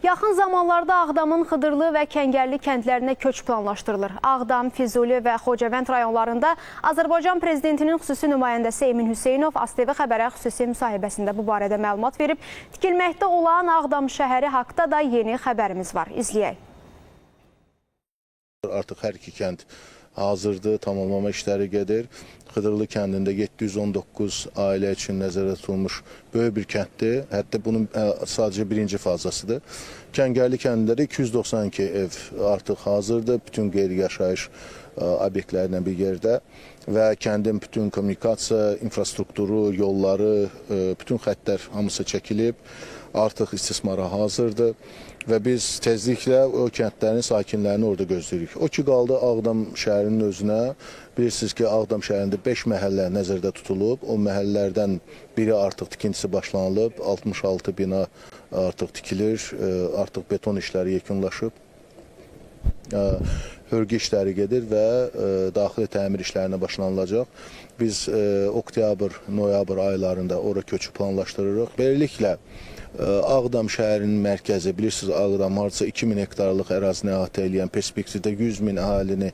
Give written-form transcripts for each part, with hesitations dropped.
Yaxın zamanlarda Ağdamın Xıdırlı və Kəngərli kəndlərinə köç planlaşdırılır. Ağdam, Füzuli və Xocavənd rayonlarında Azərbaycan Prezidentinin xüsusi nümayəndəsi Emin Hüseynov ASTV xəbərə xüsusi müsahibəsində bu barədə məlumat verib. Tikilməkdə olan Ağdam şəhəri haqda da yeni xəbərimiz var. İzləyək. Artıq hər iki kənd hazırdır, tamamlama işləri gedir. Xıdırlı kəndində 719 ailə üçün nəzərdə tutulmuş böyük bir kənddir. Hətta bunun sadəcə birinci fazasıdır. Kəngərli kəndində də 292 ev artıq hazırdır. Bütün qeyri-yaşayış obyektlərindən bir yerdə və kəndin bütün kommunikasiya, infrastrukturu, yolları, bütün xəttlər hamısı çəkilib. Artıq istismara hazırdır və biz tezliklə o kəndlərin sakinlərini orada gözləyirik. O ki qaldı Ağdam şəhərinin özünə. Bilirsiniz ki, Ağdam şəhərində 5 məhəllə nəzərdə tutulub. O məhəllələrdən biri artıq tikintisi başlanılıb. 66 bina artıq tikilir. Artıq beton işləri yekunlaşıb. Hörgü işləri gedir və daxili təmir işlərinə başlanılacaq. Biz oktyabr, noyabr aylarında ora köçü planlaşdırırıq. Beləliklə, Ağdam şəhərinin mərkəzi, bilirsiniz, Ağdam hardasa 2000 hektarlıq ərazini əhatə edən perspektivdə 100 min əhalini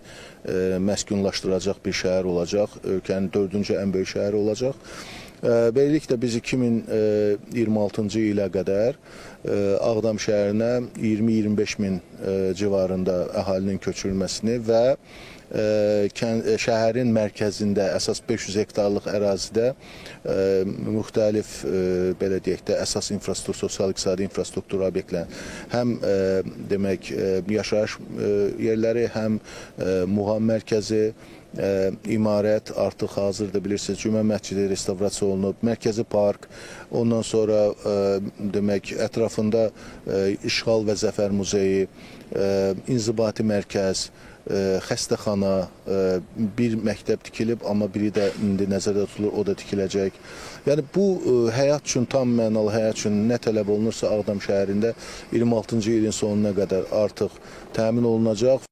məskunlaşdıracaq bir şəhər olacaq. Ölkənin 4-cü ən böyük şəhəri olacaq. Beləliklə, biz 2026-cı ilə qədər Ağdam şəhərinə 20-25 min civarında əhalinin köçürülməsini və şəhərin mərkəzində əsas 500 hektarlıq ərazidə müxtəlif, belə deyək də, əsas infrastruktur, sosial-iqtisadi infrastruktur obyektləri, həm demək yaşayış yerləri, həm muğam mərkəzi, imarət artıq hazırdır, bilirsiniz, Cümə məscidi restavrasiya olunub, mərkəzi park, ondan sonra demək ətrafında İşğal və Zəfər muzeyi, inzibati mərkəz, xəstəxana, bir məktəb tikilib, amma biri də indi nəzərdə tutulur, o da tikiləcək. Yəni bu həyat üçün, tam mənalı həyat üçün nə tələb olunursa Ağdam şəhərində 26-cı ilin sonuna qədər artıq təmin olunacaq.